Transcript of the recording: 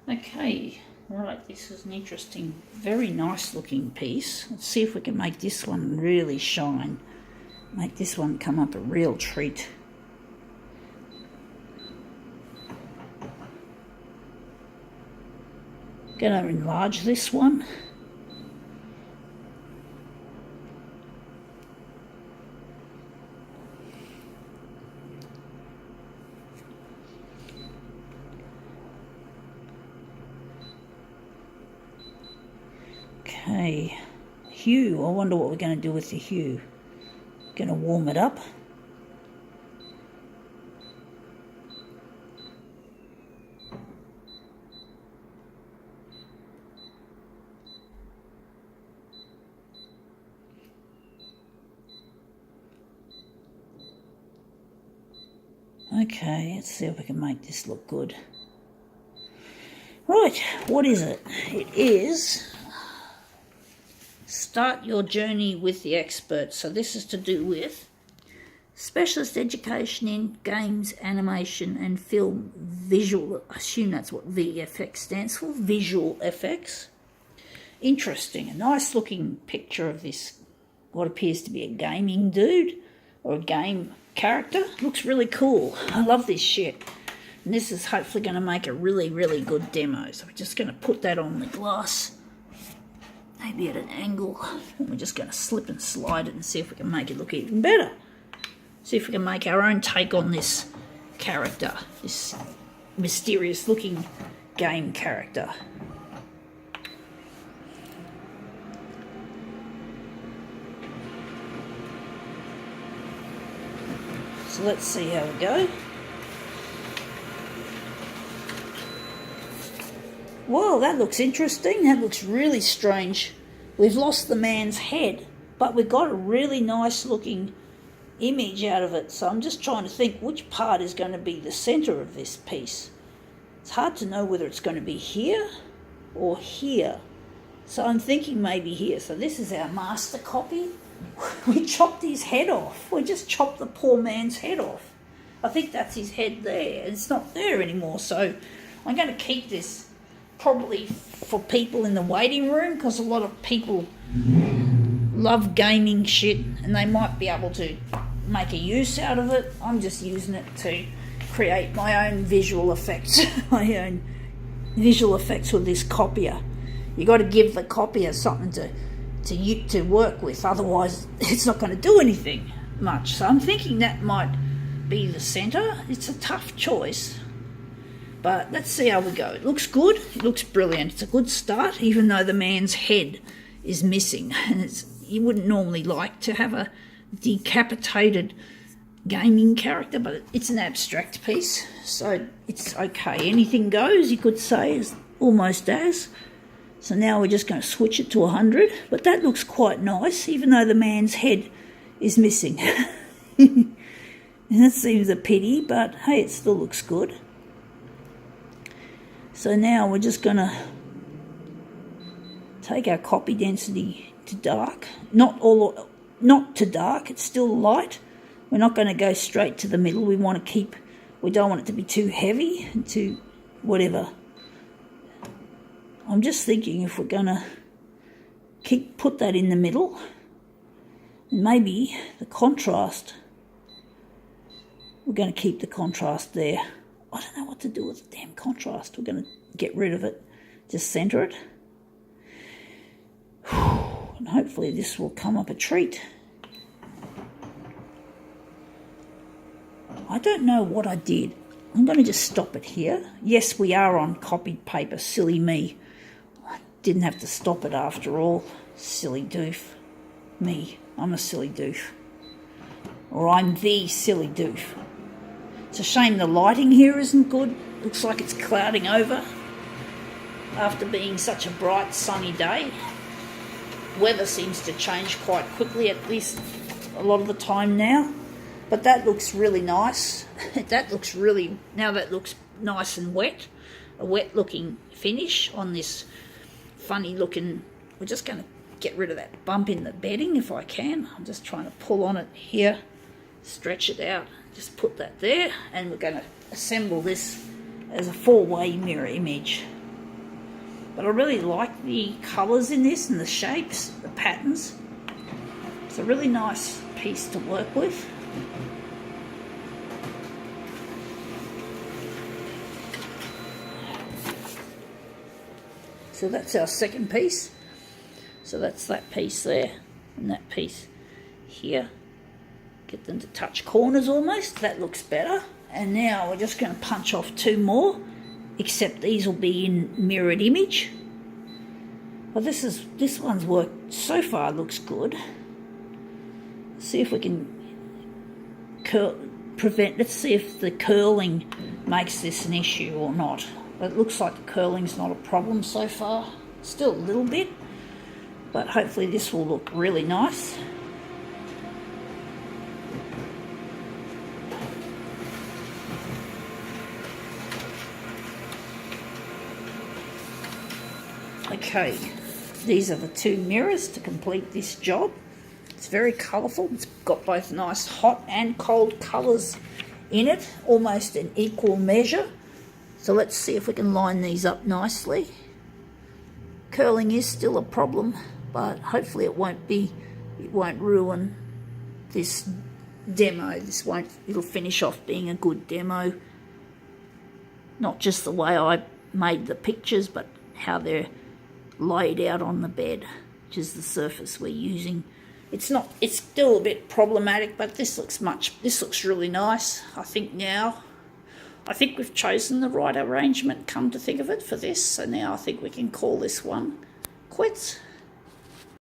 Okay, right, this is an interesting, very nice looking piece. Let's see if we can make this one really shine. Make this one come up a real treat. Going to enlarge this one. Okay, hue. I wonder what we're going to do with the hue. Going to warm it up. Okay, let's see if we can make this look good. Right, what is it? It is Start Your Journey with the Expert. So this is to do with specialist education in games, animation and film visual. I assume that's what VFX stands for, visual effects. Interesting, a nice looking picture of this, what appears to be a gaming dude or a game character. Looks really cool. I love this shit. And this is hopefully going to make a really, really good demo. So we're just going to put that on the glass, maybe at an angle. And we're just going to slip and slide it and see if we can make it look even better. See if we can make our own take on this character, this mysterious looking game character. So let's see how we go. Whoa, that looks interesting. That looks really strange. We've lost the man's head, but we've got a really nice looking image out of it. So I'm just trying to think which part is going to be the center of this piece. It's hard to know whether it's going to be here or here. So I'm thinking maybe here. So this is our master copy. We chopped his head off. We just chopped the poor man's head off. I think that's his head there. It's not there anymore. So I'm going to keep this probably for people in the waiting room, because a lot of people love gaming shit and they might be able to make a use out of it. I'm just using it to create my own visual effects, my own visual effects with this copier. You got to give the copier something to work with, otherwise it's not going to do anything much. So I'm thinking that might be the center. It's a tough choice, but let's see how we go. It looks good. It looks brilliant. It's a good start, even though the man's head is missing. And you wouldn't normally like to have a decapitated gaming character, but it's an abstract piece, so it's okay. Anything goes, you could say, is almost as. So now we're just going to switch it to 100, but that looks quite nice, even though the man's head is missing. And that seems a pity, but hey, it still looks good. So now we're just going to take our copy density to dark. Not to dark, it's still light. We're not going to go straight to the middle. We don't want it to be too heavy and too whatever. I'm just thinking if we're going to put that in the middle, maybe the contrast, we're going to keep the contrast there. I don't know what to do with the damn contrast. We're going to get rid of it, just center it. And hopefully this will come up a treat. I don't know what I did. I'm going to just stop it here. Yes, we are on copied paper. Silly me. I didn't have to stop it after all. Silly doof. Me. I'm a silly doof. Or I'm the silly doof. It's a shame the lighting here isn't good. Looks like it's clouding over after being such a bright sunny day. Weather seems to change quite quickly, at least a lot of the time now. But that looks really nice. That looks nice and wet. A wet looking finish on this funny looking. We're just going to get rid of that bump in the bedding if I can. I'm just trying to pull on it here, stretch it out, just put that there, and we're going to assemble this as a 4-way mirror image. But I really like the colours in this and the shapes, the patterns. It's a really nice piece to work with. So that's our second piece. So that's that piece there and that piece here. Get them to touch corners almost. That looks better. And now we're just going to punch off 2 more, except these will be in mirrored image. Well, this one's worked so far, looks good. See if we can let's see if the curling makes this an issue or not. It looks like the curling's not a problem so far. Still a little bit, but hopefully this will look really nice. Okay, these are the 2 mirrors to complete this job. It's very colourful. It's got both nice hot and cold colours in it, almost in equal measure. So let's see if we can line these up nicely. Curling is still a problem, but hopefully it won't ruin this demo. It'll finish off being a good demo. Not just the way I made the pictures, but how they're laid out on the bed, which is the surface we're using. It's still a bit problematic, but this looks really nice. I think we've chosen the right arrangement, come to think of it, for this. So now I think we can call this one quits.